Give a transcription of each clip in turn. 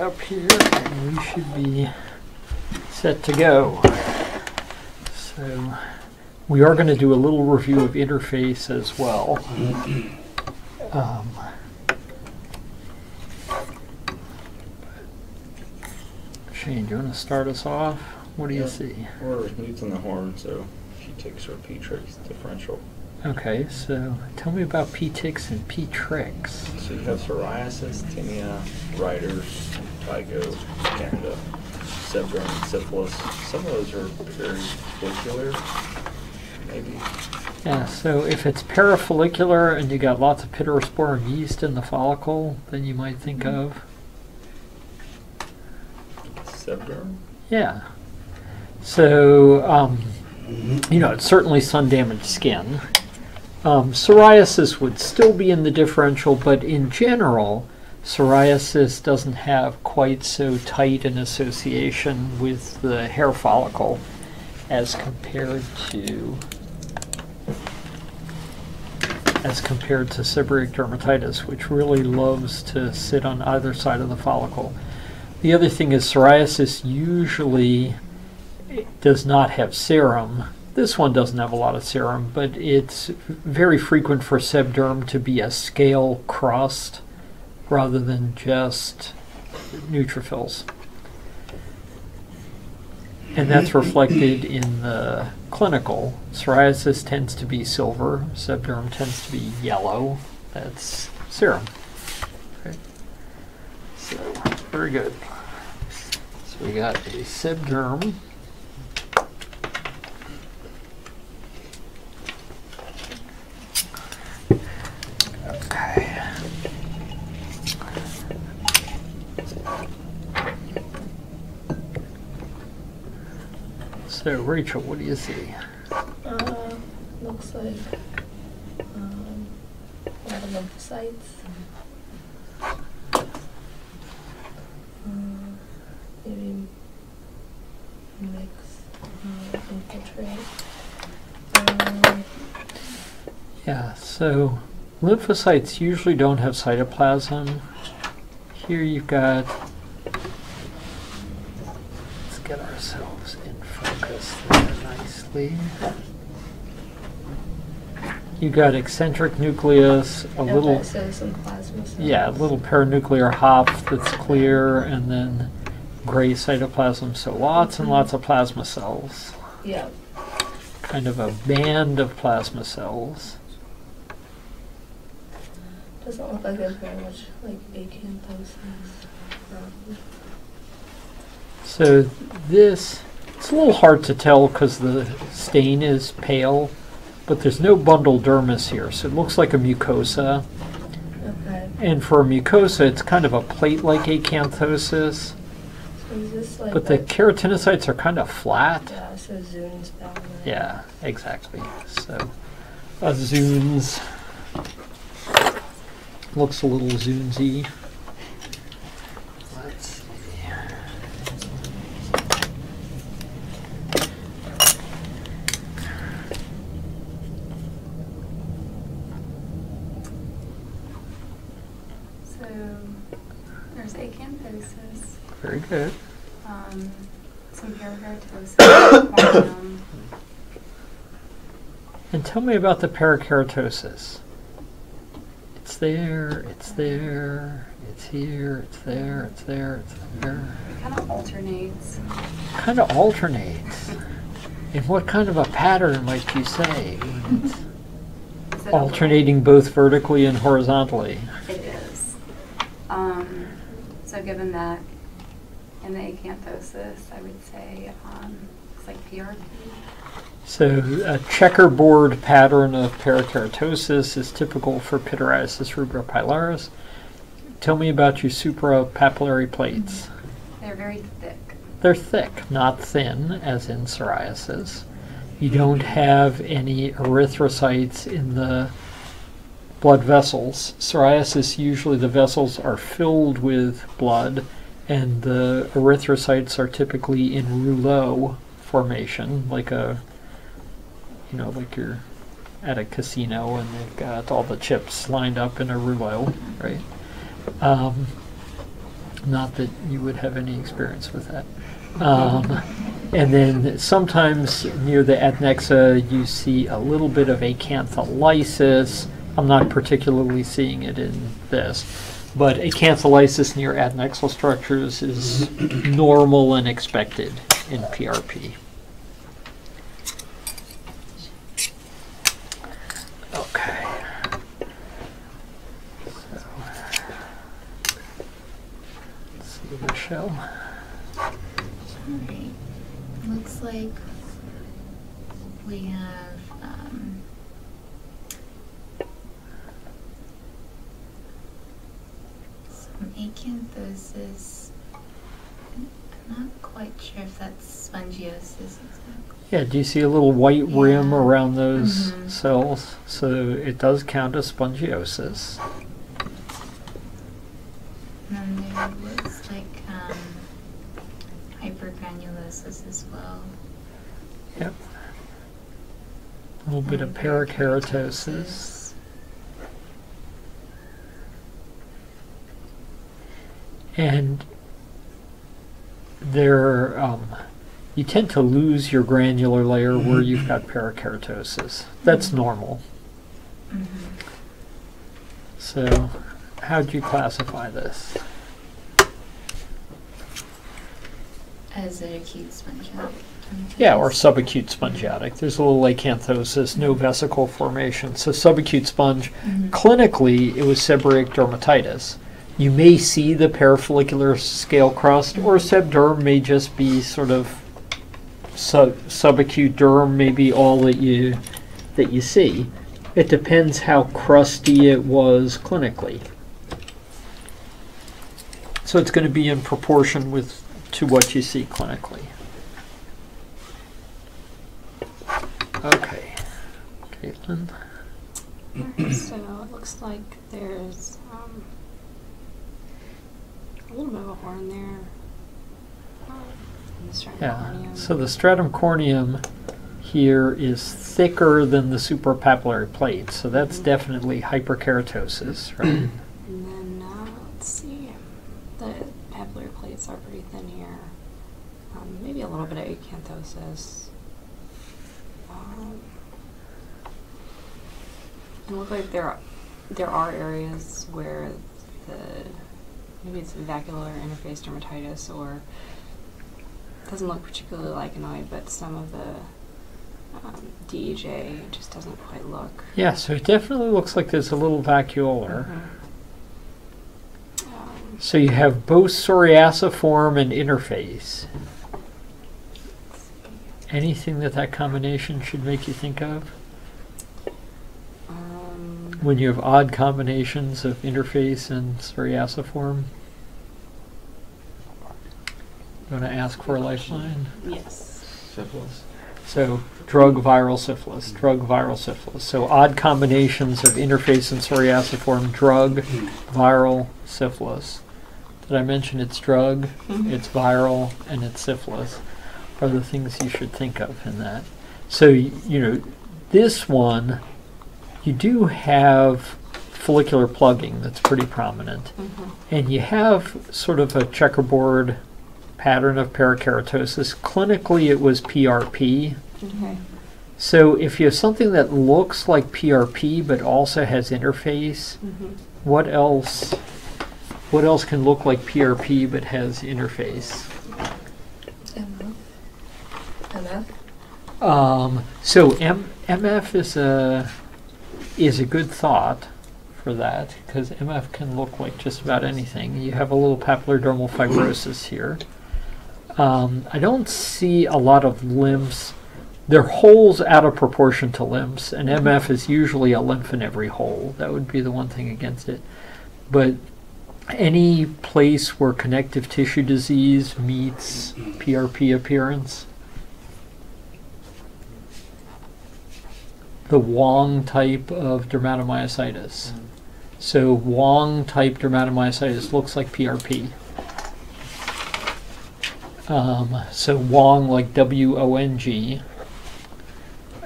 up here and we should be set to go. So we are going to do a little review of interface as well. Shane, do you want to start us off? What do you see? We're using the horn, so she takes her P-tricks differential. Okay, so tell me about P-ticks and P-tricks. So you have psoriasis, tinea, riders, Tygo, Candida, sebderm, and syphilis. Some of those are very follicular, maybe. Yeah, so if it's parafollicular and you got lots of pityrospore and yeast in the follicle, then you might think of Sebderm? Yeah. So, you know, it's certainly sun-damaged skin. Psoriasis would still be in the differential, but in general, psoriasis doesn't have quite so tight an association with the hair follicle as compared to seborrheic dermatitis, which really loves to sit on either side of the follicle. The other thing is psoriasis usually does not have serum. This one doesn't have a lot of serum, but it's very frequent for sebderm to be a scale crust rather than just neutrophils. And that's reflected in the clinical. Psoriasis tends to be silver, sebderm tends to be yellow. That's serum. Okay. So, very good. So we got a sebderm. Okay. So Rachel, what do you see? Looks like a lot of lymphocytes. Maybe mix, infiltrate. Yeah, so lymphocytes usually don't have cytoplasm. Here you've got, let's get ourselves in focus there nicely. You've got eccentric nucleus, a little, so some plasma cells. Yeah, a little paranuclear hop that's clear, and then gray cytoplasm, so lots and lots of plasma cells. Yeah. Kind of a band of plasma cells. Doesn't look like there's very much like acanthosis. So this, it's a little hard to tell because the stain is pale, but there's no bundle dermis here, so it looks like a mucosa. Okay. And for a mucosa, it's kind of a plate-like acanthosis, So is this like but the keratinocytes are kind of flat. yeah, so Zunes down there. Yeah, exactly. So a Zunes looks a little Zunesy. Let's see. So there's acanthosis, Very good. some parakeratosis, And tell me about the parakeratosis. It's there, it's there, it's here, it's there, it's there, it's there. it kind of alternates. Kind of alternates. In what kind of a pattern might you say? Is it Alternating both vertically and horizontally. It is. So given that in the acanthosis, I would say it's like PRP. So a checkerboard pattern of parakeratosis is typical for pityriasis rubra-pilaris. Tell me about your suprapapillary plates. They're very thick. They're thick, not thin, as in psoriasis. You don't have any erythrocytes in the blood vessels. Psoriasis, usually the vessels are filled with blood, and the erythrocytes are typically in rouleau formation, like a, you know, like you're at a casino and they've got all the chips lined up in a rouleau, right? Not that you would have any experience with that. And then sometimes near the adnexa you see a little bit of acantholysis. I'm not particularly seeing it in this, but acantholysis near adnexal structures is normal and expected in PRP. Okay. So, let's see, Michelle. Alright. Looks like we have some acanthosis. I'm not quite sure if that's spongiosis exactly. Yeah, do you see a little white rim Yeah. around those Mhm. cells? So it does count as spongiosis. And then there looks like hypergranulosis as well. Yep. A little bit of And parakeratosis. And there, you tend to lose your granular layer where you've got parakeratosis. That's normal. Mhm. So, how'd you classify this? As an acute spongitis. Yeah, or subacute spongiotic. There's a little acanthosis, no vesicle formation. So subacute sponge, Mhm. clinically, it was seborrheic dermatitis. You may see the parafollicular scale crust, or sebderm may just be sort of subacute derm, maybe all that you see. It depends how crusty it was clinically. So it's going to be in proportion to what you see clinically. Okay, Caitlin. So it looks like there's a little bit of a horn there. In the stratum Yeah, corneum. so the stratum corneum here is thicker than the suprapapillary plate, so that's definitely hyperkeratosis, right? And then let's see, the papillary plates are pretty thin here. Maybe a little bit of acanthosis. And it looks like there are areas where maybe it's vacuolar interface dermatitis, or doesn't look particularly lichenoid, but some of the DEJ just doesn't quite look. Yeah, so it definitely looks like there's a little vacuolar. So you have both psoriasiform and interface. Anything that combination should make you think of? When you have odd combinations of interface and psoriasiform? You want to ask for a lifeline? Yes. Syphilis. So drug, viral, syphilis, drug, viral, syphilis. So odd combinations of interface and psoriasiform, drug, viral, syphilis. Did I mention it's drug, it's viral, and it's syphilis are the things you should think of in that. So, you know, this one, you do have follicular plugging that's pretty prominent. And you have sort of a checkerboard pattern of parakeratosis. Clinically, it was PRP. Okay. So if you have something that looks like PRP but also has interface, what else can look like PRP but has interface? MF. So MF is a good thought for that, because MF can look like just about anything. You have a little papillodermal fibrosis here. I don't see a lot of lymphs. They're holes out of proportion to lymphs, and MF is usually a lymph in every hole. That would be the one thing against it. But any place where connective tissue disease meets PRP appearance, the Wong type of dermatomyositis. So Wong type dermatomyositis looks like PRP. So Wong, like W-O-N-G.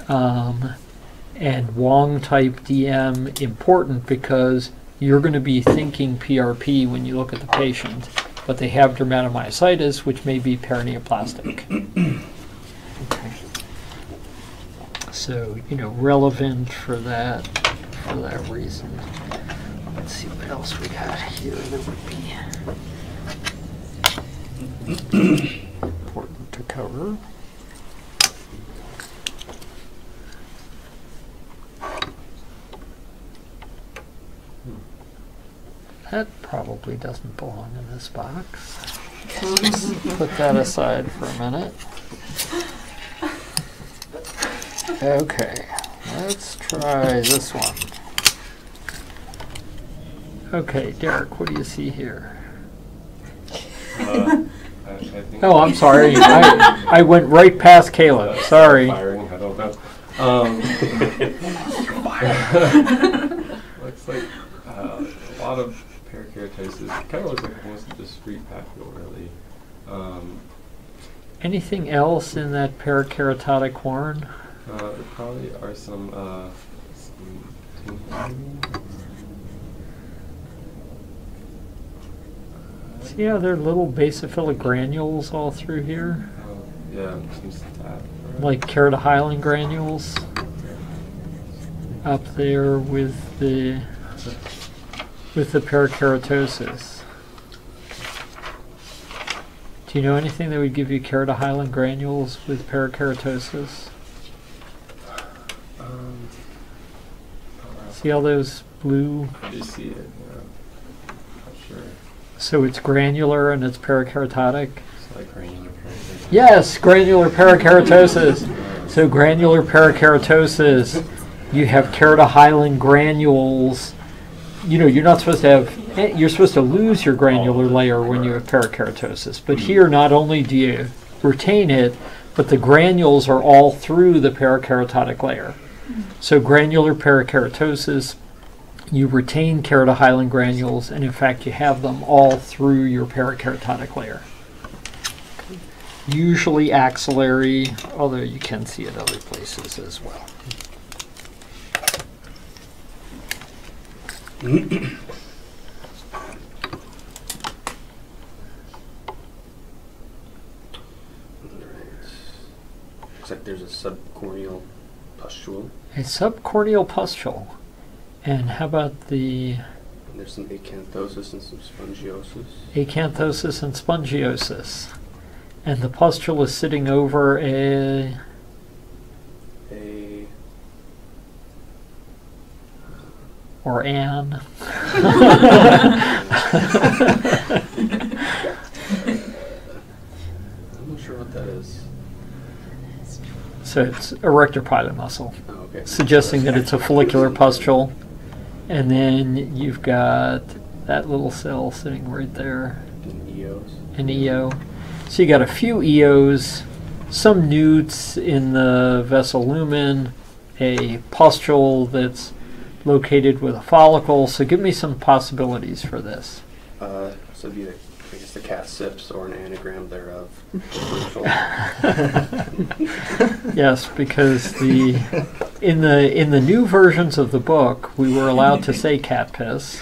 And Wong type DM important because you're going to be thinking PRP when you look at the patient. but they have dermatomyositis, which may be paraneoplastic. Okay. So, relevant for that reason. Let's see what else we got here that would be important to cover. That probably doesn't belong in this box. Put that aside for a minute. Okay, let's try this one. Okay, Derek, what do you see here? I think Oh, I'm sorry. I went right past Caleb. Sorry. Firing, I don't know. Looks like a lot of parakeratosis. Kind of looks like almost a discrete papule, really. Anything else in that parakeratotic horn? There probably are some See how there are little basophilic granules all through here? yeah, some staph. Like keratohyalin granules up there with the parakeratosis. Do you know anything that would give you keratohyalin granules with parakeratosis? See all those blue? I do see it, yeah. Not sure. So it's granular and it's parakeratotic? It's like granular parakeratosis. Yes, granular parakeratosis. So granular parakeratosis, you have keratohyalin granules. You're not supposed to have, you're supposed to lose your granular layer when you have parakeratosis. But here, not only do you retain it, but the granules are all through the parakeratotic layer. So granular parakeratosis, you retain keratohyalin granules, and in fact you have them all through your parakeratotic layer. Usually axillary, although you can see it other places as well. Looks like there's a subcorneal pustule. A subcorneal pustule. And how about the And there's some acanthosis and some spongiosis. acanthosis and spongiosis? And the pustule is sitting over a or an. I'm not sure what that is. So it's erector pilot muscle, Oh, okay. suggesting that it's a follicular pustule. And then you've got that little cell sitting right there, And EOs. an EO. So you got a few EOs, some newts in the vessel lumen, a pustule that's located with a follicle. So give me some possibilities for this. So it'd be, I guess, the cat sips or an anagram thereof. Crucial. Yes, because in the new versions of the book, we were allowed to say cat piss,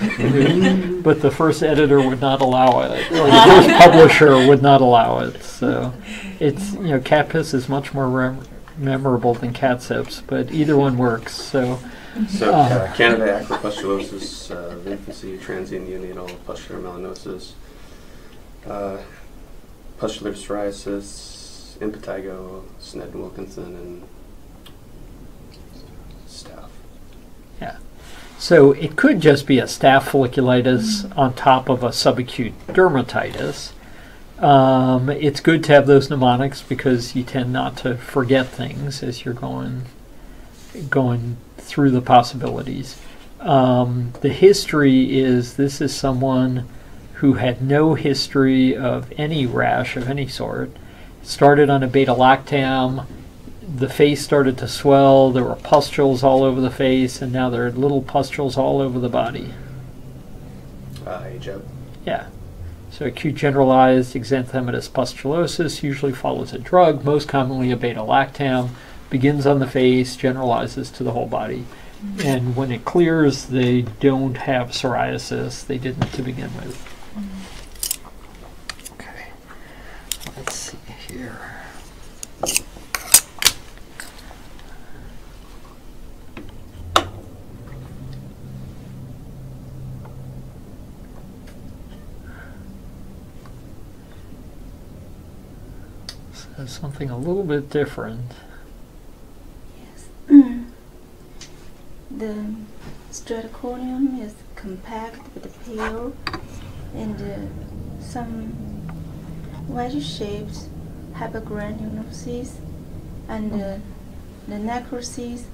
but the first editor would not allow it, or the first publisher would not allow it. So it's cat piss is much more memorable than cat sips, but either one works. So Candida acropustulosis of infancy, transient neonatal pustular melanosis, pustular psoriasis, impetigo, Sneddon-Wilkinson, and staph. yeah. So it could just be a staph folliculitis on top of a subacute dermatitis. It's good to have those mnemonics because you tend not to forget things as you're going through the possibilities. The history is this is someone who had no history of any rash of any sort. Started on a beta-lactam, the face started to swell, there were pustules all over the face, and now there are little pustules all over the body. AJEB. Yeah. So acute generalized exanthematous pustulosis usually follows a drug, most commonly a beta-lactam, begins on the face, generalizes to the whole body. And when it clears, they don't have psoriasis. They didn't to begin with. That's something a little bit different. Yes. The straticornium is compact but pale, and some wedge-shaped hypergranulocytes, and the necrosis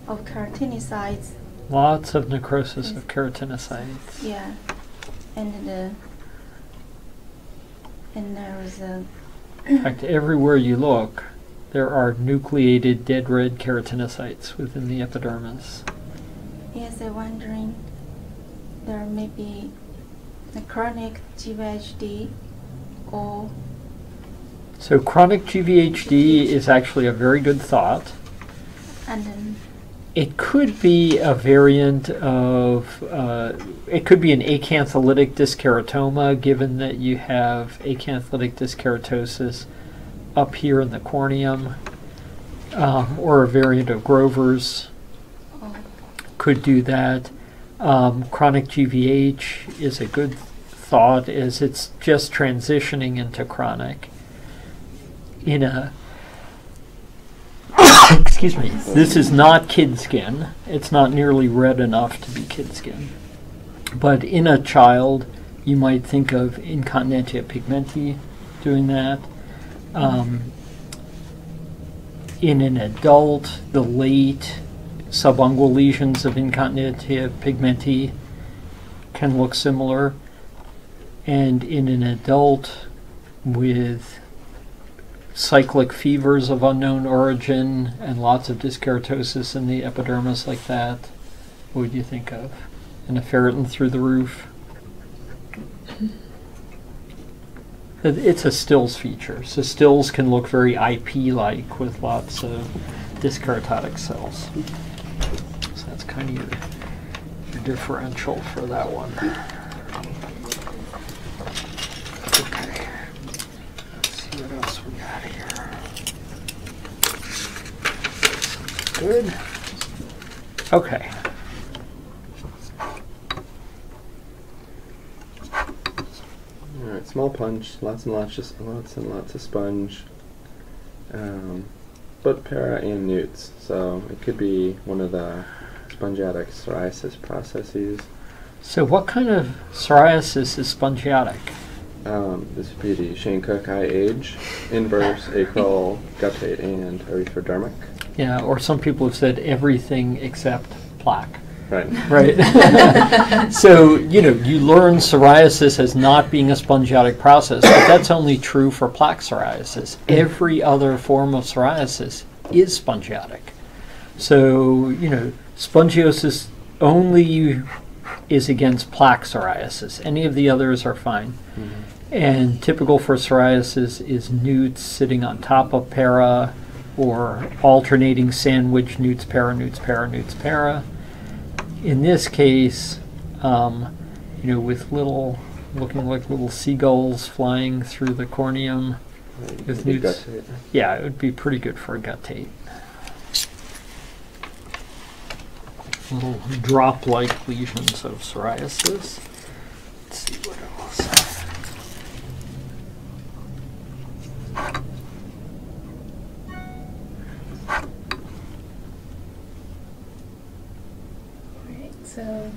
of keratinocytes. Lots of necrosis of keratinocytes. Yeah, and there's a. In fact, everywhere you look, there are nucleated dead red keratinocytes within the epidermis. Yes, I'm wondering there may be a chronic GVHD or. So chronic GVHD is actually a very good thought. And then. It could be a variant of, it could be an acantholytic dyskeratoma, given that you have acantholytic dyskeratosis up here in the corneum, or a variant of Grover's. Could do that. Chronic GVH is a good thought, as it's just transitioning into chronic. In a excuse me, this is not kid skin. It's not nearly red enough to be kid skin. But in a child, you might think of incontinentia pigmenti doing that. In an adult, the late subungual lesions of incontinentia pigmenti can look similar. And in an adult with cyclic fevers of unknown origin and lots of dyskeratosis in the epidermis like that, what would you think of? And a ferritin through the roof? It's a Stills feature. So Stills can look very IP-like with lots of dyskeratotic cells. So that's kind of your differential for that one. Okay. Let's see what else we got here. Good. Okay. All right, small punch, lots and lots of sponge, but para and newts. So it could be one of the spongiatic psoriasis processes. So what kind of psoriasis is spongiatic? This would be the Shane Cook age, inverse, acral, guttate, and erythrodermic. Yeah, or some people have said everything except plaque. Right. Right. So, you know, you learn psoriasis as not being a spongiatic process, but that's only true for plaque psoriasis. Every other form of psoriasis is spongiatic. So, you know, spongiosis only is against plaque psoriasis. Any of the others are fine. Mm-hmm. And typical for psoriasis is newts sitting on top of para, or alternating sandwich newts, para, newts, para, newts, para. In this case, you know, with little, looking like little seagulls flying through the corneum with newts. Guttate. Yeah, it would be pretty good for a guttate. Little drop-like lesions of psoriasis. Let's see what else. So,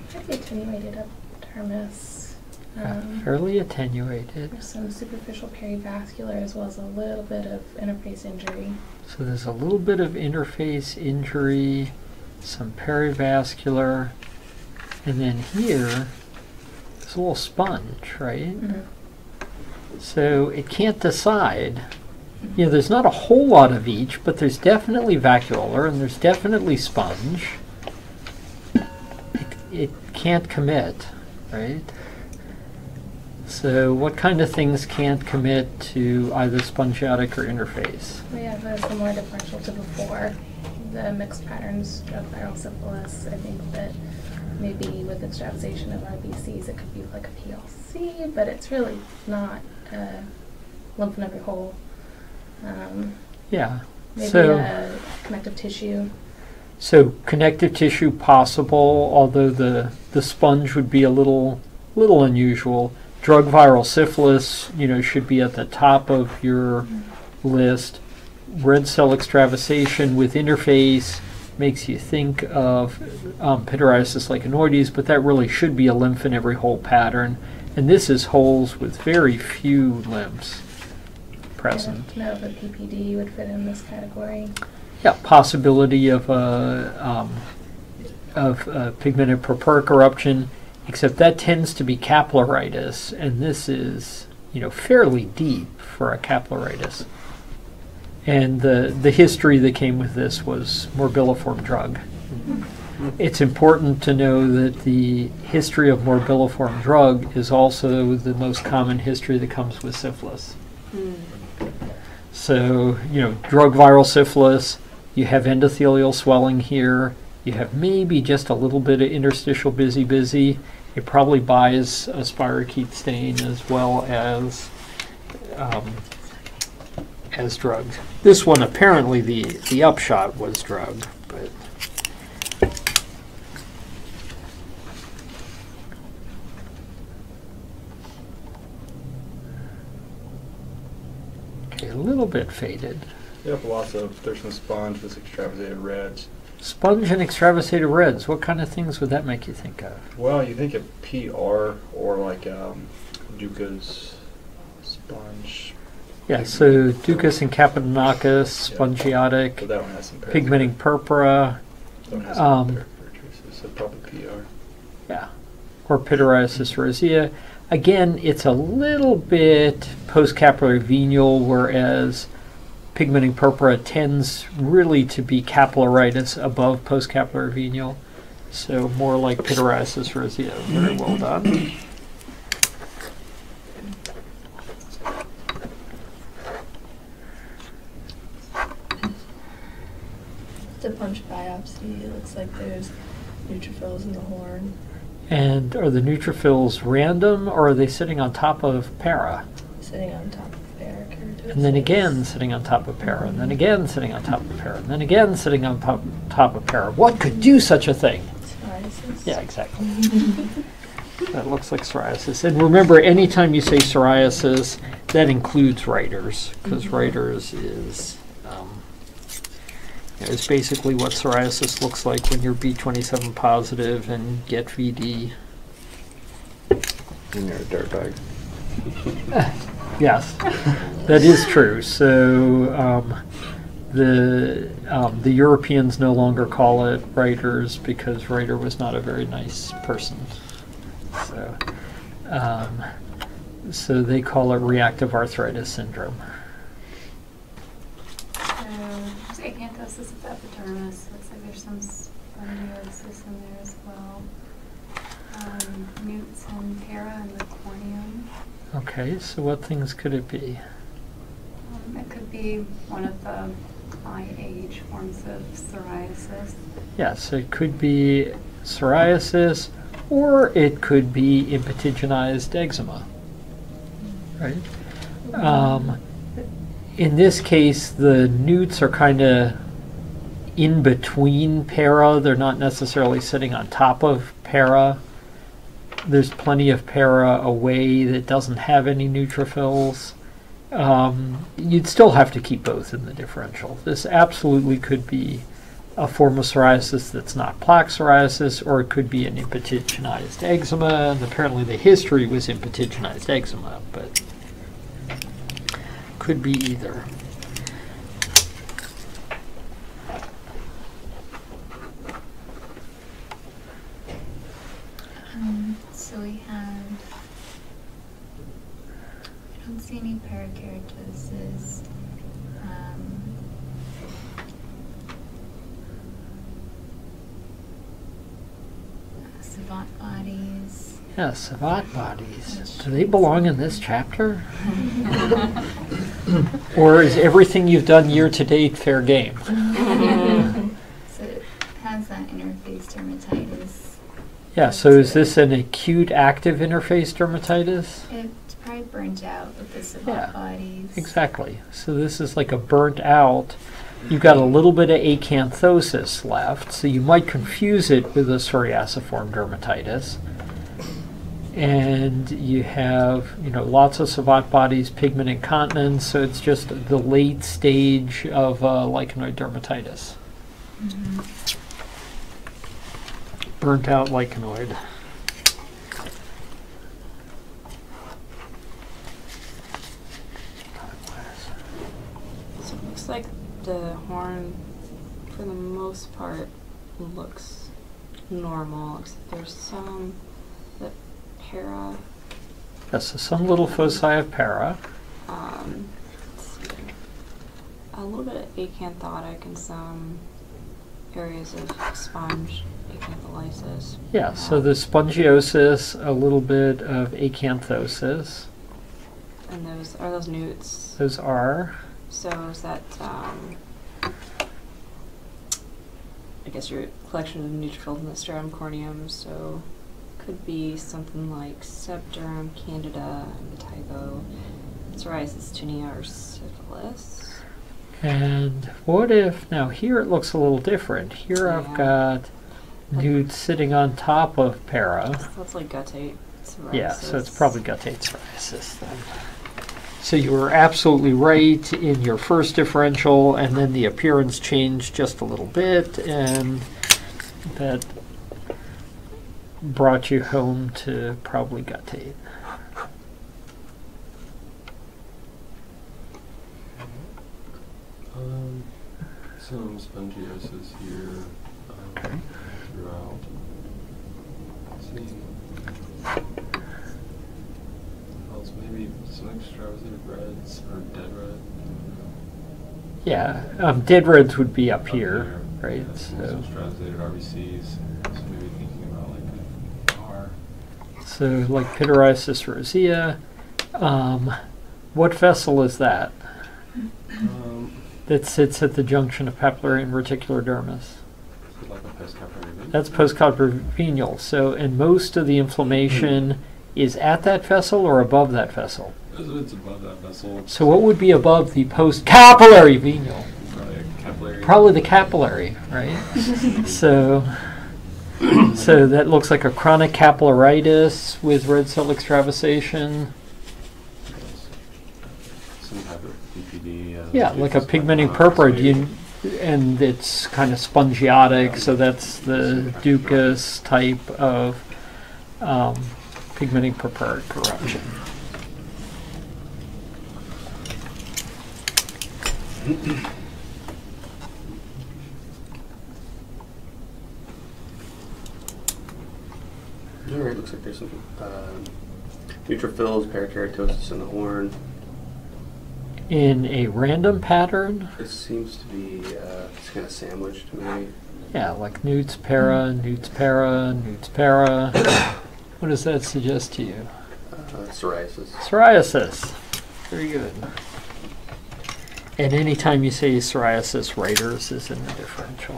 pretty attenuated epidermis. Fairly attenuated. There's some superficial perivascular as well as a little bit of interface injury. So there's a little bit of interface injury, some perivascular, and then here, there's a little sponge, right? Mm-hmm. So it can't decide. You know, there's not a whole lot of each, but there's definitely vacuolar and there's definitely sponge. It can't commit, right? So what kind of things can't commit to either spongiatic or interface? We have a similar differential to before. The mixed patterns of viral syphilis, I think that maybe with extravasation of RBCs it could be like a PLC, but it's really not a lymph node hole. Yeah. Maybe So a connective tissue. So connective tissue possible, although the sponge would be a little unusual. drug viral syphilis, should be at the top of your list. Red cell extravasation with interface makes you think of pityriasis lichenoides, but that really should be a lymph in every hole pattern. And this is holes with very few lymphs present. I don't know if a PPD would fit in this category. Yeah, possibility of pigmented purpuric eruption, except that tends to be capillaritis, and this is, fairly deep for a capillaritis. And the history that came with this was morbilliform drug. It's important to know that the history of morbilliform drug is also the most common history that comes with syphilis. So, drug viral syphilis, you have endothelial swelling here, you have maybe just a little bit of interstitial busy. It probably buys a spirochete stain as well as drugged. This one, apparently the upshot was drugged, but okay, a little bit faded. Yep, there's some sponge with extravasated reds. Sponge and extravasated reds, what kind of things would that make you think of? Well, you think of PR or like Duca's sponge. Yeah, so Ducas and Capitonochus, spongiotic, So that one has some pigmenting purpura, That one has some peripheral traces, so probably PR. yeah, or pityriasis rosea. Again, it's a little bit post-capillary venial, whereas pigmenting purpura tends really to be capillaritis above post-capillary venial. So more like pityriasis rosea. Very well done. The punch biopsy, it looks like there's neutrophils in the horn. And are the neutrophils random, or are they sitting on top of para? Sitting on top of parakeratosis. And then again sitting on top of para, and then again sitting on top of para, and then again sitting on top of para. What could do such a thing? Psoriasis. Yeah, exactly. That looks like psoriasis. And remember, anytime you say psoriasis, that includes Reiter's, because Reiter's is it's basically what psoriasis looks like when you're B27 positive and get VD. And you're a dirtbag. Yes, that is true. So the Europeans no longer call it Reiter's because Reiter was not a very nice person. So they call it reactive arthritis syndrome. There's acanthosis of the epidermis. Looks like there's some spongiosis in there as well. Newts and para in the corneum. Okay, so what things could it be? It could be one of the IH forms of psoriasis. Yes, it could be psoriasis, or it could be impetiginized eczema, right? In this case, the newts are kind of in between para. They're not necessarily sitting on top of para. There's plenty of para away that doesn't have any neutrophils. You'd still have to keep both in the differential. This absolutely could be a form of psoriasis that's not plaque psoriasis, or it could be an impetiginized eczema, and apparently the history was impetiginized eczema, but could be either. So we have, I don't see any parakeratosis. Savant bodies. Yeah, savant bodies. Do they belong in this chapter? Or is everything you've done year to date fair game? So it has that interface dermatitis. Yeah, so is this an acute active interface dermatitis? It's probably burnt out with the savant Yeah, bodies. exactly. So this is like a burnt out. You've got a little bit of acanthosis left, so you might confuse it with a psoriasiform dermatitis. and you have, you know, lots of savant bodies, pigment incontinence, so it's just the late stage of lichenoid dermatitis. Burnt out lichenoid. So it looks like the horn, for the most part, looks normal. Except there's some that para. Yes, so some little foci of para. Let's see, a little bit of acanthotic and some areas of sponge acantholysis. Yeah, so the spongiosis, a little bit of acanthosis. And those are those newts. Those are. So is that I guess your collection of neutrophils in the stratum corneum, so could be something like sebderm, candida, impetigo, psoriasis, tinea, or syphilis. And what if, now here it looks a little different. Here I've got newts sitting on top of para. So that's like guttate psoriasis. Yeah, so it's probably guttate psoriasis then. So you were absolutely right in your first differential, and then the appearance changed just a little bit, and that brought you home to probably guttate. Some spongiosis here throughout. Seeing else, maybe some extravasated reds or dead red. Yeah, dead reds would be up here, right? Yeah, some extravasated RBCs. So maybe thinking about like a R. So like pityriasis rosea. What vessel is that? That sits at the junction of papillary and reticular dermis. Is it like a postcapillary vein? That's postcapillary venial. So, and most of the inflammation is at that vessel or above that vessel? It's above that vessel. So what would be above the postcapillary venial? Probably a capillary. Probably the capillary, right? so that looks like a chronic capillaritis with red cell extravasation. Some type of PPD. Yeah, like a pigmenting purpura, and it's kind of spongiotic, so that's the Ducas type of pigmenting purpuric eruption. All right, looks like there's some neutrophils, parakeratosis in the horn. In a random pattern? It seems to be it's kind of sandwiched to me. Yeah, like newts, para, newts, para, newts, para. What does that suggest to you? Psoriasis. Psoriasis. Very good. And anytime you say psoriasis, writers is in the differential.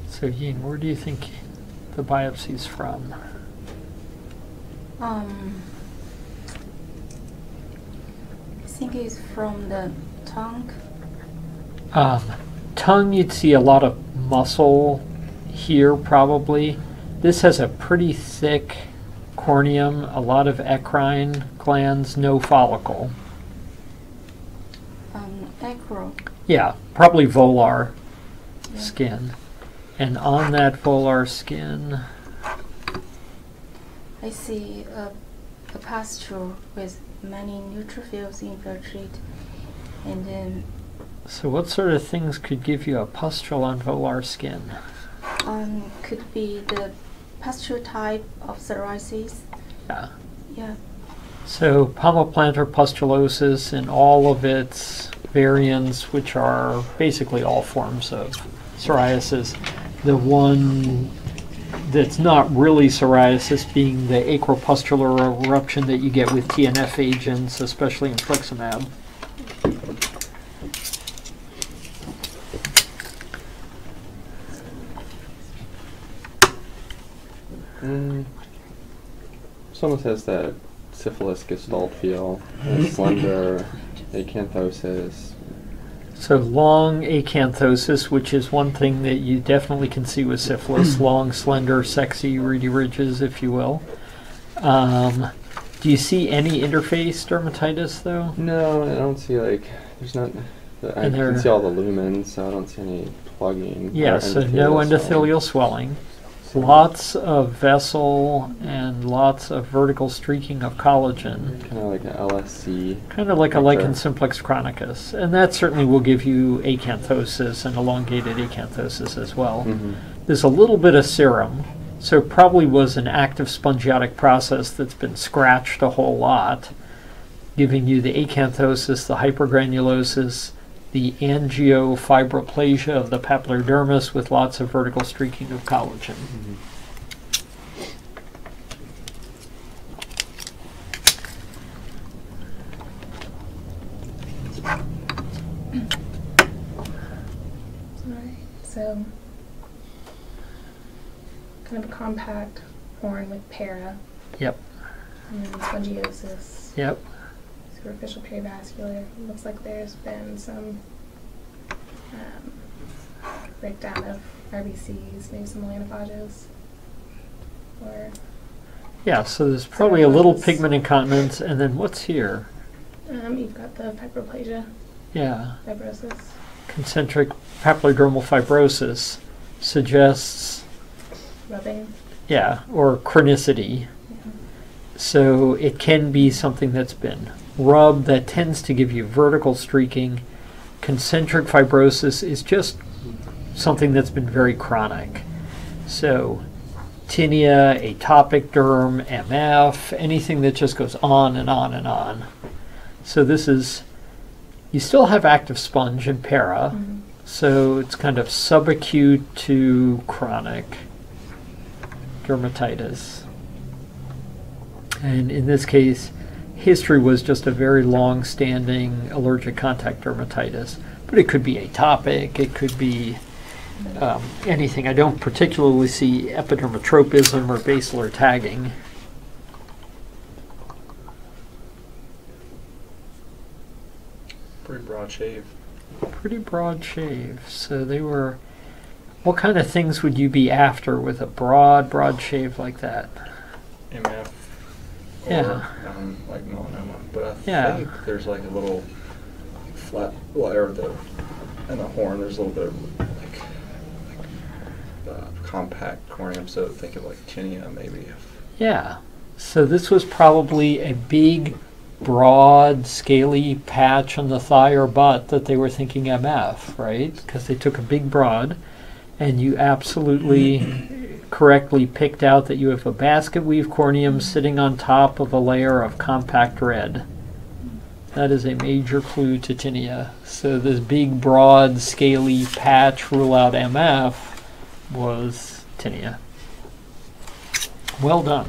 So Ying, where do you think the biopsy's from? I think it's from the tongue. Tongue, you'd see a lot of muscle here probably. This has a pretty thick corneum, a lot of eccrine glands, no follicle. Acro. Yeah, probably volar skin. And on that volar skin, I see a pustule with many neutrophils infiltrate, and then so what sort of things could give you a pustule on volar skin? could be the pustule type of psoriasis. Yeah. Yeah. So palmoplantar pustulosis in all of its variants, which are basically all forms of psoriasis. The one that's not really psoriasis being the acropustular eruption that you get with TNF agents, especially infliximab. Someone says that syphilis gestalt feel, slender, acanthosis, So long acanthosis, which is one thing that you definitely can see with syphilis, long, slender, sexy, reedy ridges, if you will. Do you see any interface dermatitis, though? No, I don't see, like, there's not, I And there- can see all the lumens, so I don't see any plugging. Yeah, or so no endothelial swelling. Lots of vessel and lots of vertical streaking of collagen. Kind of like an LSC. Kind of like a picture. lichen simplex chronicus. And that certainly will give you acanthosis and elongated acanthosis as well. Mhm. There's a little bit of serum, so it probably was an active spongiotic process that's been scratched a whole lot, giving you the acanthosis, the hypergranulosis, the angiofibroplasia of the papillary dermis with lots of vertical streaking of collagen. Alright, so kind of a compact horn with para Yep, and then spongiosis. yep. Superficial perivascular. Looks like there's been some breakdown of RBCs, maybe some melanophages. Or Yeah, so there's probably a little Cirrhosis. pigment incontinence, and then what's here? you've got the fibroplasia, Yeah, fibrosis. concentric papillodermal fibrosis suggests, Rubbing. yeah, or chronicity. Yeah. So it can be something that's been rubbed that tends to give you vertical streaking. Concentric fibrosis is just something that's been very chronic. So tinea, atopic derm, MF, anything that just goes on and on and on. So this is, you still have active sponge and para, Mhm. so it's kind of subacute to chronic dermatitis. And in this case, history was just a very long-standing allergic contact dermatitis, but it could be atopic, it could be anything. I don't particularly see epidermotropism or basilar tagging. Pretty broad shave. Pretty broad shave. So they were, what kind of things would you be after with a broad shave like that? MF. Or, Yeah. like melanoma. But I Yeah. think there's like a little flat, well, or in the horn, there's a little bit of compact corneum, so think of like tinea maybe. Yeah. So this was probably a big, broad, scaly patch on the thigh or butt that they were thinking MF, right? Because they took a big broad, and you absolutely correctly picked out that you have a basket weave corneum sitting on top of a layer of compact red. That is a major clue to tinea. So this big, broad, scaly patch rule out MF was tinea. Well done.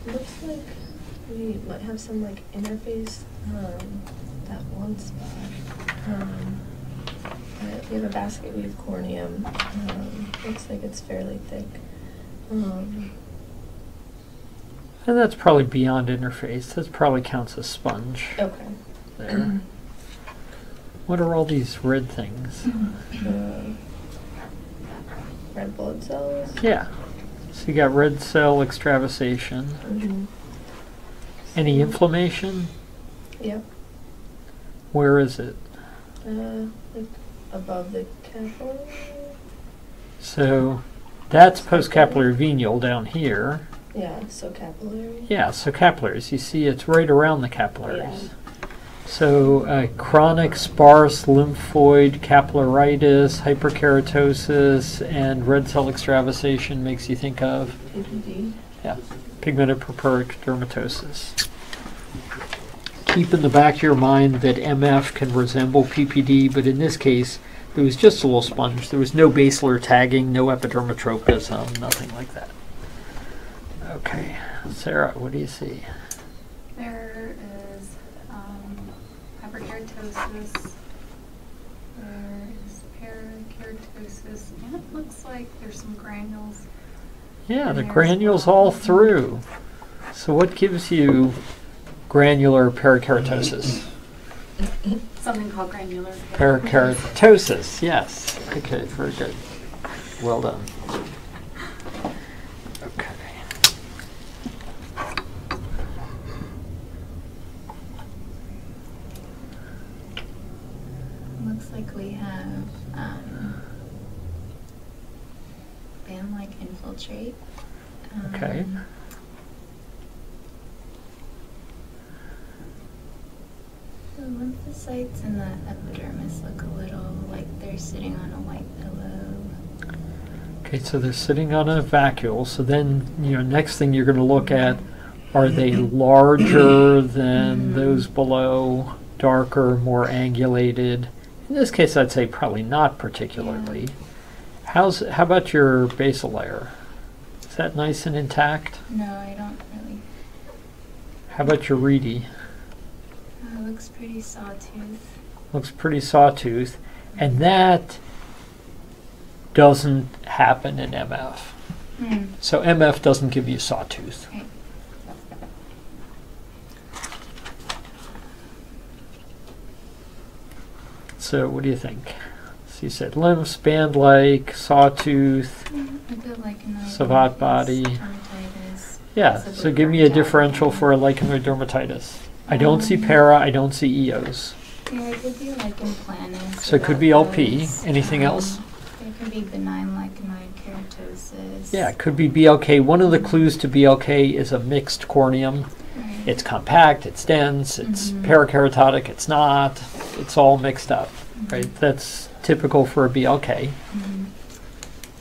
Looks like we might have some like interface, that one spot. We have a basket weave corneum. Looks like it's fairly thick. And that's probably beyond interface. That probably counts as sponge Okay. there. What are all these red things? Red blood cells. Yeah. So you got red cell extravasation. Mm-hmm. Any inflammation? Yep. Where is it? Like above the capillary. So that's postcapillary venial down here. Yeah, so capillary. Yeah, so capillaries. You see it's right around the capillaries. Yeah. So chronic sparse lymphoid capillaritis, hyperkeratosis, and red cell extravasation makes you think of, PPD. yeah, pigmented purpuric dermatosis. Keep in the back of your mind that MF can resemble PPD, but in this case, there was just a little sponge. There was no basilar tagging, no epidermotropism, nothing like that. Okay, Sarah, what do you see? There is keratosis. There is parakeratosis, and it looks like there's some granules. Yeah, in the there as granules well. all through. So what gives you granular parakeratosis? Something called granular Parakeratosis, yes. Okay, very good. Well done. Okay. Looks like we have band-like infiltrate. Okay. The lymphocytes in the epidermis look a little like they're sitting on a white pillow. Okay, so they're sitting on a vacuole. So then, next thing you're going to look at, are they larger than those below, darker, more angulated? In this case, I'd say probably not particularly. How about your basal layer? Is that nice and intact? No, I don't really. How about your reedy? It looks pretty sawtooth. Looks pretty sawtooth. And that doesn't happen in MF. So MF doesn't give you sawtooth. Okay. So what do you think? So you said lymphs, band-like, sawtooth, A bit like an savate body. dermatitis. Yeah, It's a so bit give me a burnt out. differential for a lichenoid dermatitis. I don't see para, I don't see EOs. Yeah, it could be lichen planus. So it could be LP. Anything else? It could be benign lichenoid keratosis. Yeah, it could be BLK. One of the clues to BLK is a mixed corneum. Right. It's compact, it's dense, it's parakeratotic, it's not. It's all mixed up, right? That's typical for a BLK.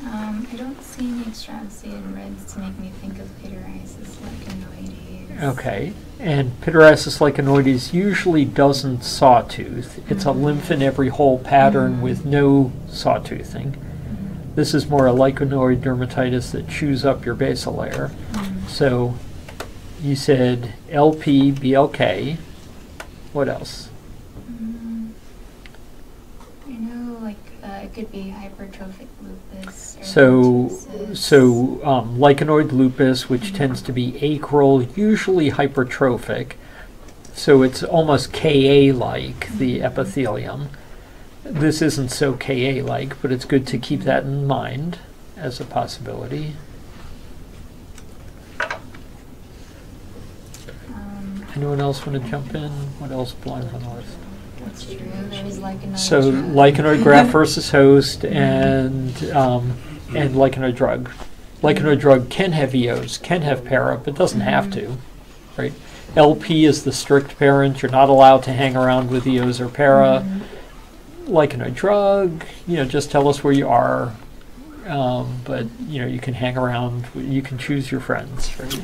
I don't see any extravasated reds to make me think of pityriasis lichenoides. Okay, and pityriasis lichenoides usually doesn't sawtooth. It's a lymph in every hole pattern with no sawtoothing. This is more a lichenoid dermatitis that chews up your basal layer. So you said LP, BLK. What else? I know, like, it could be hypertrophic lupus. Or So erythematosus. lichenoid lupus, which tends to be acral, usually hypertrophic. So it's almost Ka-like, the epithelium. This isn't so Ka-like, but it's good to keep that in mind as a possibility. Anyone else want to jump in? What else belongs on the list? That's true. There was lichenoid. So drug. lichenoid graft versus host and lichenoid drug. Lichenoid drug can have EOs, can have para, but doesn't have to, right? LP is the strict parent. You're not allowed to hang around with EOs or para. Lichenoid drug, just tell us where you are. But you can hang around. You can choose your friends, right?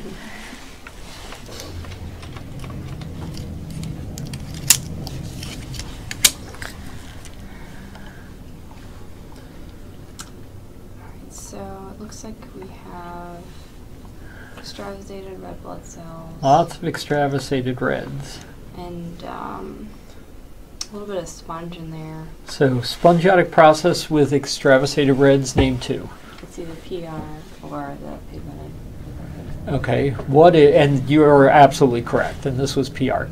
So it looks like we have extravasated red blood cells Lots of extravasated reds. and a little bit of sponge in there. So spongiotic process with extravasated reds, name 2. It's either PR or the pigmented. Okay, and you are absolutely correct, and this was PR.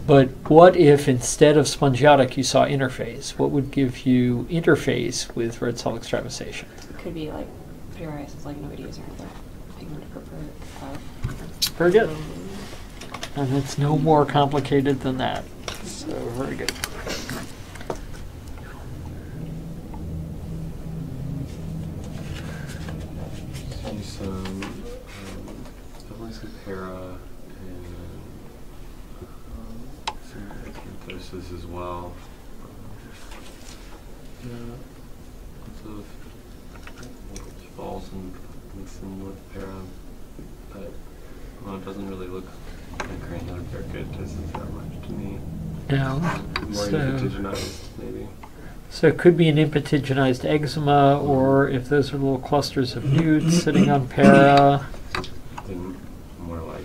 But what if instead of spongiotic you saw interphase? What would give you interphase with red cell extravasation? It could be like pityriasis lichenoides or the pigmented purpura. Very good. And it's no more complicated than that. So very good. See some definitely some para and some acanthosis as well. Lots of balls and some with para, but it doesn't really look like granular parakeratosis that much to me. Now, More impetiginized, maybe. so it could be an impetiginized eczema, or if those are little clusters of newts sitting on para, Then more like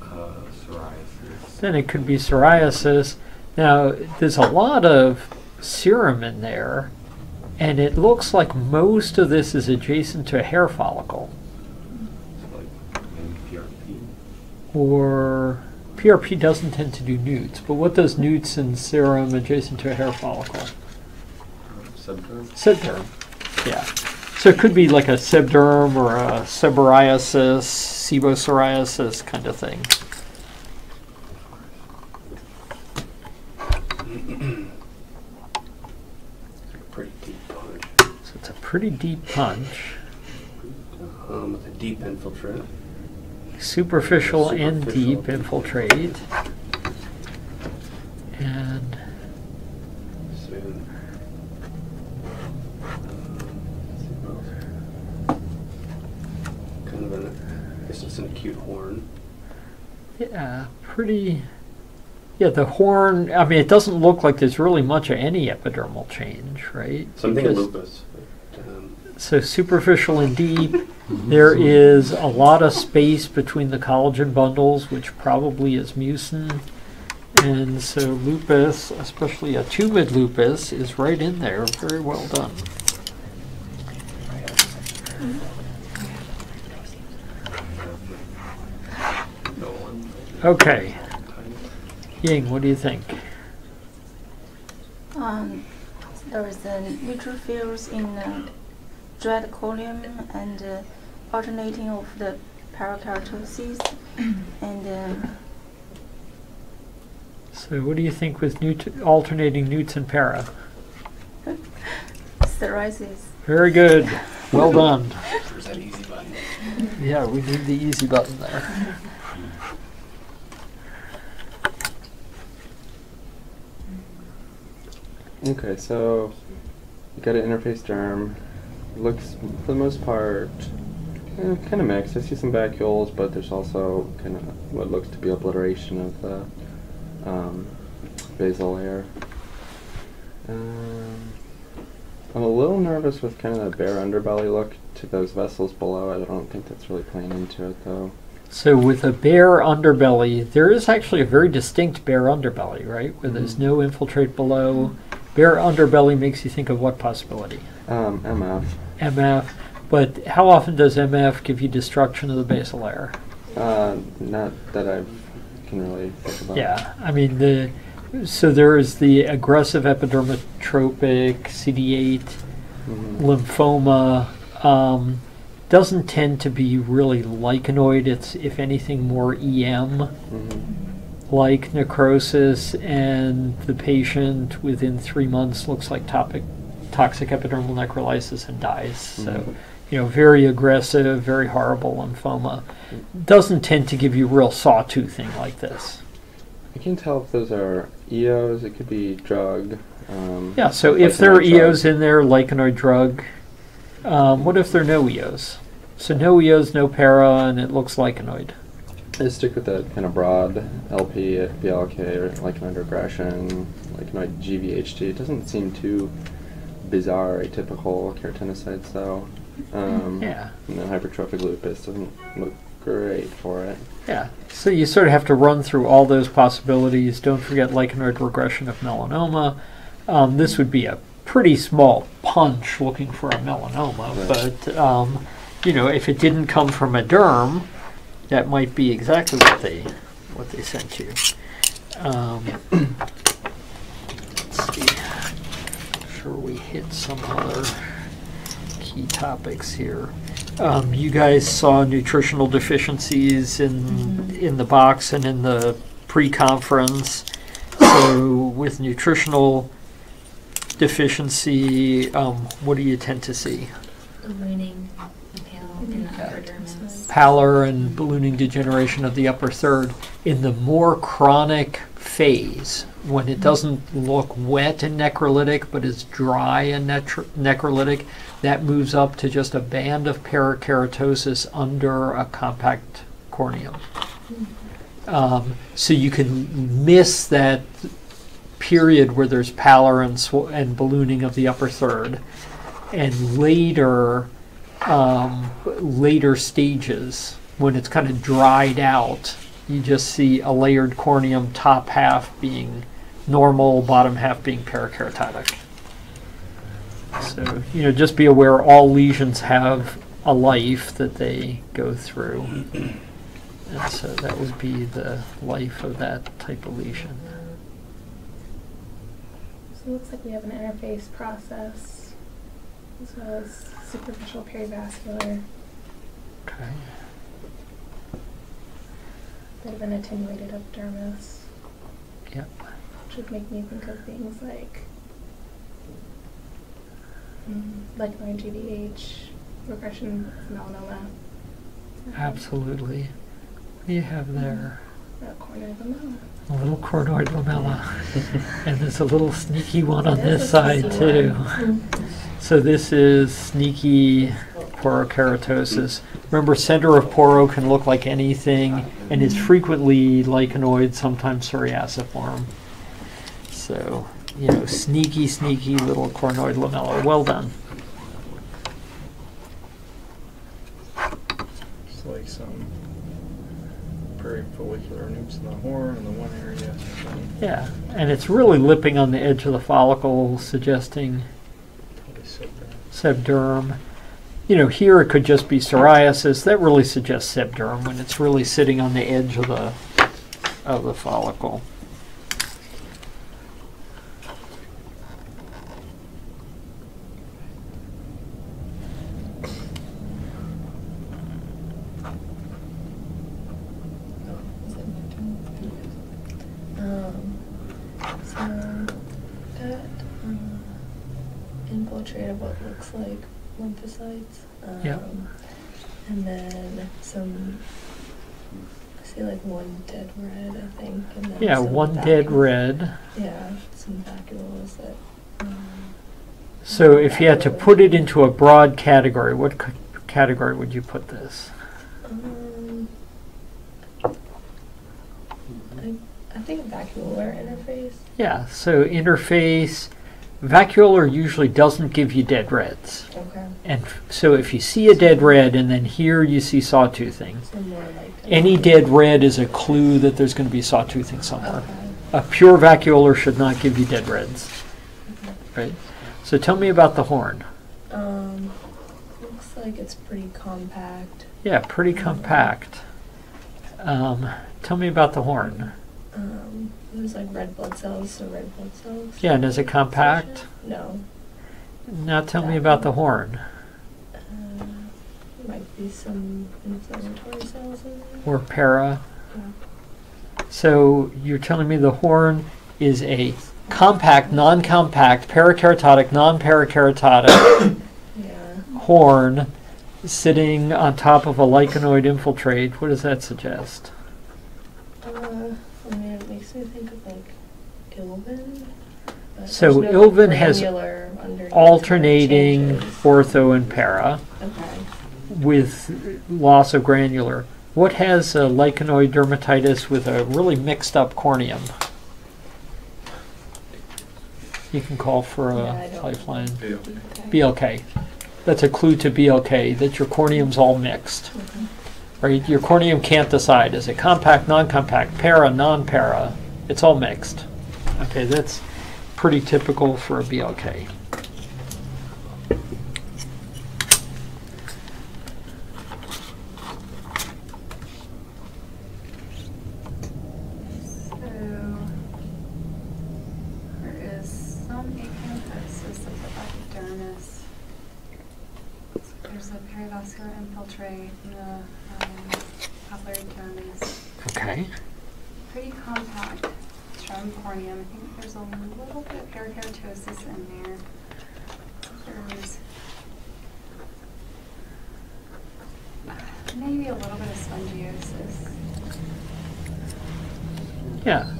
psoriasis. then it could be psoriasis. Now, there's a lot of serum in there, and it looks like most of this is adjacent to a hair follicle. So like maybe PRP. Or PRP doesn't tend to do newts, but what does newts and serum adjacent to a hair follicle? Subderm. Sebderm, yeah. So it could be like a sebderm or a seborrheiasis, sebopsoriasis kind of thing. Pretty deep punch. So it's a pretty deep punch. With a deep infiltrate. Superficial and Superficial. deep infiltrate. And Soon. Kind of I guess it's an acute horn. yeah, pretty. Yeah, the horn, I mean, it doesn't look like there's really much of any epidermal change, right? Something Because- lupus. But, So superficial and deep. There is a lot of space between the collagen bundles, which probably is mucin. And so lupus, especially a tumid lupus, is right in there. Very well done. No one. Okay. Ying, what do you think? There is neutrophils in the dread column and alternating of the parakeratosis and So what do you think with alternating newts and para? psoriasis. Very good. Well done. Where's that easy button? Yeah, we need the easy button there. Okay, so you got an interface derm. Looks, for the most part, kind of mixed. I see some vacuoles, but there's also kind of what looks to be obliteration of the basal layer. I'm a little nervous with kind of the bare underbelly look to those vessels below it. I don't think that's really playing into it, though. So with a bare underbelly, there is actually a very distinct bare underbelly, right? Where there's no infiltrate below. Bare underbelly makes you think of what possibility? MF. MF. But how often does MF give you destruction of the basal layer? Not that I can really think about. Yeah, I mean, so there is the aggressive epidermotropic CD8 lymphoma. Doesn't tend to be really lichenoid. It's, if anything, more EM. Like necrosis, and the patient within 3 months looks like toxic epidermal necrolysis and dies. So, you know, very aggressive, very horrible lymphoma. Doesn't tend to give you real sawtoothing like this. I can tell if those are EOs. It could be drug. Yeah, so if there are EOs in there, lichenoid drug. What if there are no EOs? So no EOs, no para, and it looks lichenoid. I stick with that kind of broad LP at BLK or lichenoid regression, lichenoid GVHT. It doesn't seem too bizarre, atypical keratinocytes though. Yeah. And then hypertrophic lupus doesn't look great for it. Yeah, so you sort of have to run through all those possibilities. Don't forget lichenoid regression of melanoma. This would be a pretty small punch looking for a melanoma, Right. but you know, if it didn't come from a derm, that might be exactly what they sent you. Let's see. I'm sure we hit some other key topics here. You guys saw nutritional deficiencies in the box and in the pre-conference. So with nutritional deficiency, what do you tend to see? Ballooning, pale in the upper dermis. Pallor and ballooning degeneration of the upper third. In the more chronic phase, when it doesn't look wet and necrolytic but is dry and necrolytic, that moves up to just a band of parakeratosis under a compact corneum. So you can miss that period where there's pallor and ballooning of the upper third, and later stages, when it's kind of dried out, you just see a layered corneum, top half being normal, bottom half being parakeratotic. So, just be aware all lesions have a life that they go through. And so that would be the life of that type of lesion. So it looks like we have an interface process as well as superficial perivascular. Okay. Bit of an attenuated epidermis. Yep. Which would make me think of things like lichenoid GVH, regression of melanoma. Absolutely. What do you have there? Cornoid lamella. A little cornoid lamella. And there's a little sneaky one on It this is a side sneaky too. one. So this is sneaky porokeratosis. Remember, center of poro can look like anything and is frequently lichenoid, sometimes psoriasiform. So, sneaky, sneaky little cornoid lamella. Well done. It's like some perifollicular nukes in the horn in the one area. Yeah, and it's really lipping on the edge of the follicle, suggesting sebderm. Here it could just be psoriasis. That really suggests sebderm when it's really sitting on the edge of the follicle. So got infiltrated what looks like lymphocytes. Yep. And then some, I see like one dead red, I think. And then Yeah, some one dead vacuole- red. Yeah, some vacuoles that. So if you had to put it into a broad category, what category would you put this? I think vacuolar interface. Yeah, so interface, vacuolar usually doesn't give you dead reds. Okay. And so if you see a dead red and then here you see sawtoothing, So more like any dead red is a clue that there's going to be sawtoothing somewhere. Okay. A pure vacuolar should not give you dead reds. Right? So tell me about the horn. Looks like it's pretty compact. Yeah, pretty compact. Tell me about the horn. There's like red blood cells, so red blood cells. Yeah, and is it compact? No. Now tell me about the horn. Might be some inflammatory cells in there. Or para. Yeah. So you're telling me the horn is a compact, non-compact, parakeratotic, non-parakeratotic Yeah. horn sitting on top of a lichenoid infiltrate. What does that suggest? I mean, it makes me think of like Ilvin. but So there's no Ilvin has granular underneath where it alternating changes. ortho and para Okay. with loss of granular. What has a lichenoid dermatitis with a really mixed up corneum? You can call for Yeah, a I don't- lifeline. BLK. BLK. That's a clue to BLK, that your corneum's all mixed. Right? Your corneum can't decide. Is it compact, non-compact, para, non-para? It's all mixed. Okay, that's pretty typical for a BLK. So there is some acanthosis of the epidermis. So there's a perivascular infiltrate in the papillary dermis. Okay. Pretty compact, strong corneum. I think there's a little bit of parakeratosis in there. There's maybe a little bit of spongiosis. Yeah.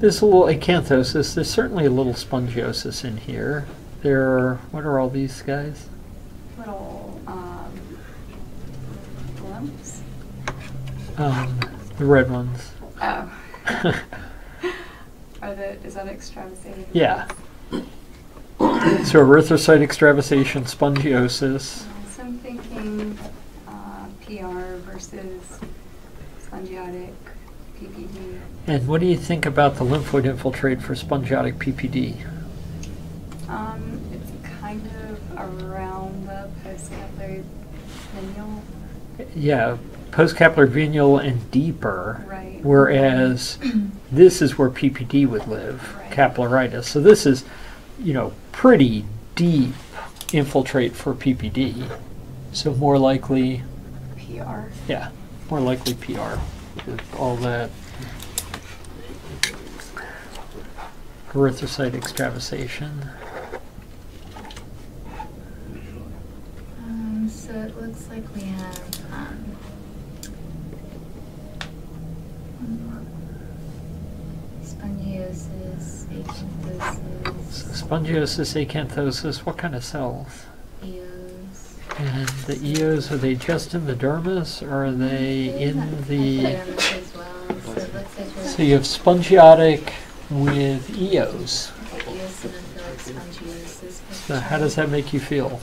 There's a little acanthosis. There's certainly a little spongiosis in here. There are, what are all these guys? Little lumps. The red ones. Oh. Is that extravasated? Yeah. So erythrocyte extravasation, spongiosis. So I'm thinking PR versus spongiotic PPD. And what do you think about the lymphoid infiltrate for spongiotic PPD? It's kind of around the postcapillary venial. Yeah, postcapillary venial and deeper, Right. whereas this is where PPD would live, Right. capillaritis. So this is, pretty deep infiltrate for PPD. So more likely, PR. yeah, more likely PR with all that erythrocyte extravasation. So it looks like we have spongiosis, acanthosis, Spongiosis, acanthosis, what kind of cells? eos. And the EOs, are they just in the dermis or are they in the... Epidermis as well. So it looks like we're So you have spongiotic with EOs. eosinophilic spongiosis. So how does that make you feel?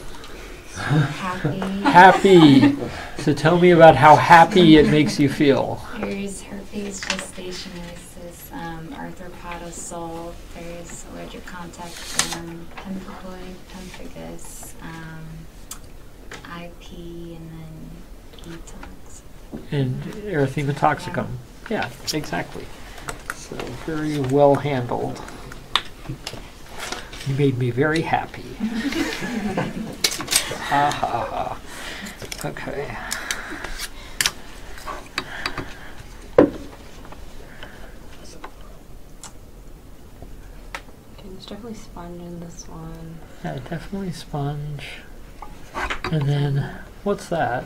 Happy. Happy. So tell me about how happy it makes you feel. Here's herpes gestationis, arthropodosol. There's allergic contact from pemphigoid, pemphigus, IP, and then etox. And erythema toxicum. Yeah, exactly. So very well handled. You made me very happy. Ha ha ha. Okay. Okay, there's definitely sponge in this one. Yeah, definitely sponge. And then, what's that?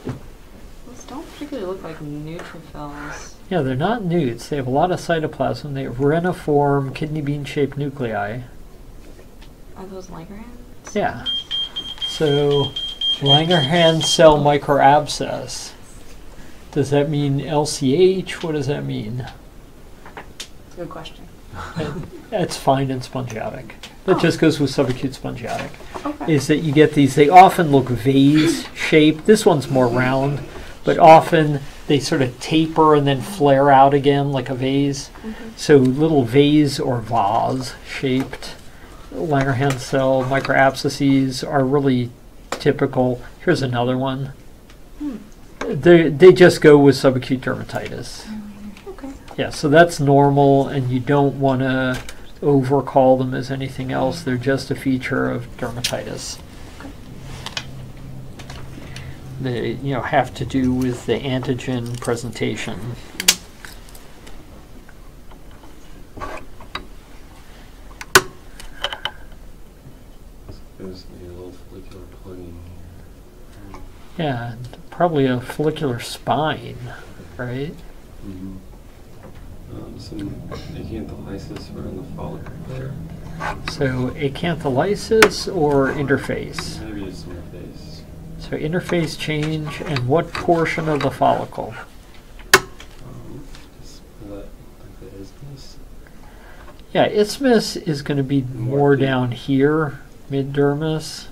Those don't particularly look like neutrophils. Yeah, they're not newts. They have a lot of cytoplasm. They have reniform, kidney bean-shaped nuclei. Are those Langerhans? Yeah. So, Langerhans cell microabscess. Does that mean LCH? What does that mean? That's a good question. That's fine in spongiotic. That Oh. just goes with subacute spongiotic. Okay. Is that you get these, they often look vase-shaped. This one's more round, but often they sort of taper and then flare out again like a vase. So little vase or vase-shaped Langerhans cell microabscesses are really typical. Here's another one. They just go with subacute dermatitis. Okay. Yeah, so that's normal, and you don't want to overcall them as anything else. They're just a feature of dermatitis. They, have to do with the antigen presentation. There's a little follicular plugging here. Yeah, probably a follicular spine, right? Mm-hmm. Some acantholysis around the follicle there. So acantholysis or interface? Maybe it's interface. So interface change, and what portion of the follicle? Just that, like the isthmus. Yeah, isthmus is going to be more down here, mid-dermis.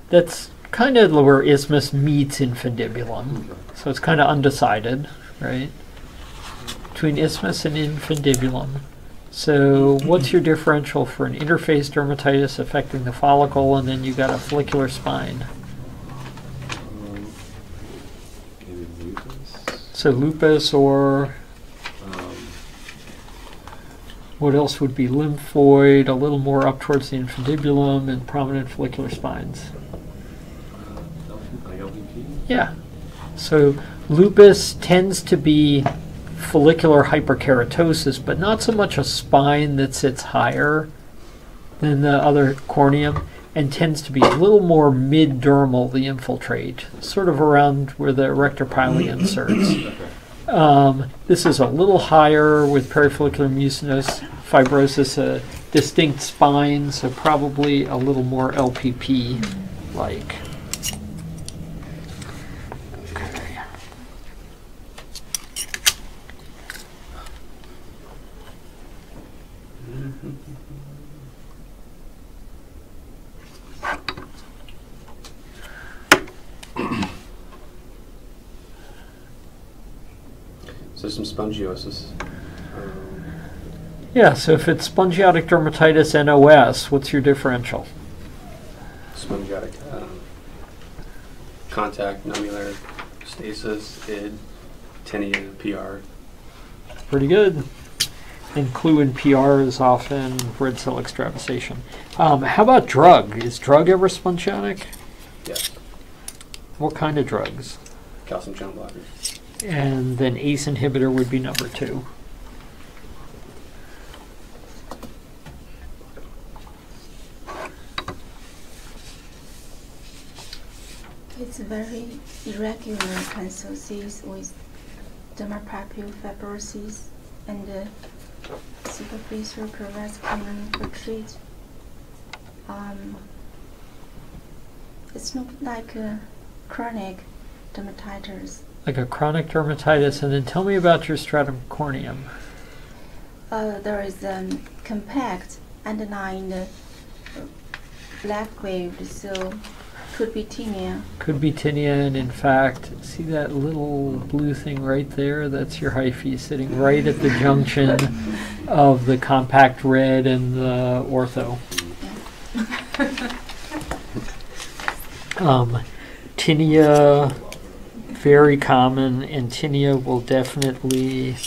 That's kind of where isthmus meets infundibulum. So it's kind of undecided, right? Between isthmus and infundibulum. So what's your differential for an interface dermatitis affecting the follicle, and then you got a follicular spine? Maybe lupus. So lupus, or what else would be lymphoid, a little more up towards the infundibulum, and prominent follicular spines? Like LVP? Yeah. So lupus tends to be follicular hyperkeratosis, but not so much a spine that sits higher than the other corneum, and tends to be a little more mid-dermal, the infiltrate, sort of around where the erector pili inserts. This is a little higher with perifollicular mucinous fibrosis, a distinct spine, so probably a little more LPP-like. So there's some spongiosis. Yeah, so if it's spongiotic dermatitis NOS, what's your differential? Spongiotic contact, nummular stasis, id, tinea, PR. Pretty good. And clue in PR is often red cell extravasation. How about drug? Is drug ever spongiotic? Yes. What kind of drugs? Calcium channel blockers. And then ACE inhibitor would be number 2. It's very irregular cancer-cyst with dermapapule fibrosis and superficial pervasive infiltrate. It's not like a chronic dermatitis. Like a chronic dermatitis. And then tell me about your stratum corneum. There is compact underlying black wave, so could be tinea. Could be tinea, and in fact, see that little blue thing right there? That's your hyphae sitting right at the junction of the compact red and the ortho. Tinea, very common, and tinea will definitely,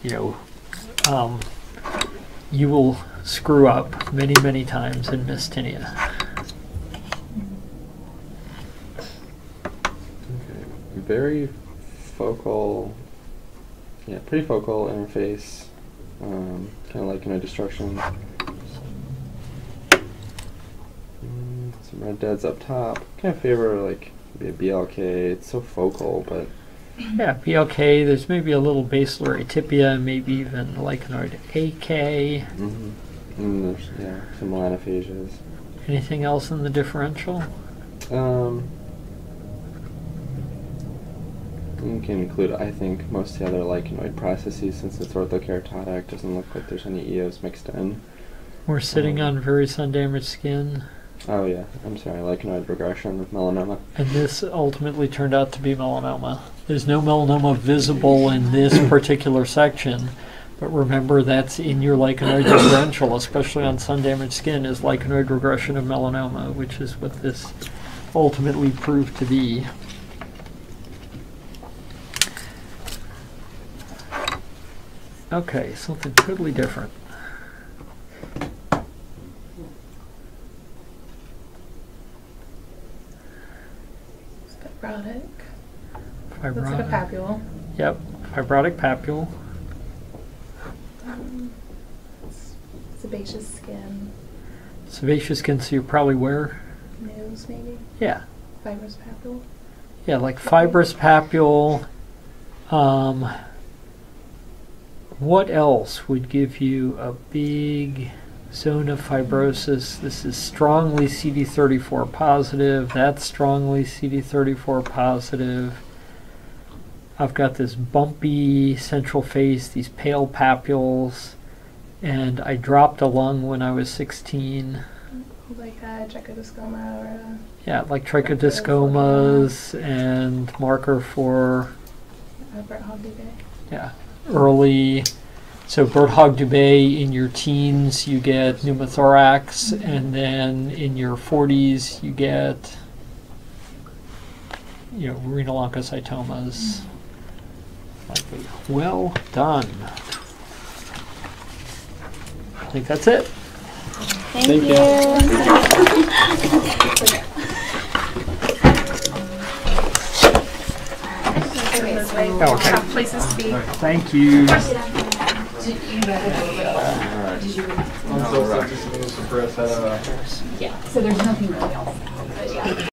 you will screw up many, many times and miss tinea. Very focal, yeah, pretty focal interface, kind of like destruction. Some red deads up top. Kind of favor like maybe a BLK. It's so focal, but yeah, BLK. There's maybe a little basilar atypia, maybe even lichenoid AK. And there's some melanophasias. Anything else in the differential? You can include, I think, most of the other lichenoid processes since it's orthokeratotic. Doesn't look like there's any EOs mixed in. We're sitting on very sun-damaged skin. Oh yeah, I'm sorry, lichenoid regression of melanoma. And this ultimately turned out to be melanoma. There's no melanoma visible in this particular section, but remember that's in your lichenoid differential, especially on sun-damaged skin, is lichenoid regression of melanoma, which is what this ultimately proved to be. Okay, something totally different. Fibrotic. Fibrotic. Looks like a papule. Yep, fibrotic papule. Sebaceous skin. Sebaceous skin, so you're probably where? Nose, maybe. Yeah. Fibrous papule. Yeah, like fibrous papule. What else would give you a big zone of fibrosis? This is strongly CD34 positive. That's strongly CD34 positive. I've got this bumpy central face, these pale papules, and I dropped a lung when I was 16. Like a trichodiscoma or a... Yeah, like trichodiscomas and marker for... Burthog-Dubé. Yeah. Early, so Burthog-Dubé in your teens you get pneumothorax, and then in your 40s you get, renal oncocytomas. Well done. I think that's it. Thank you. Okay. Have places to be. Thank you. Yeah, so there's nothing really else.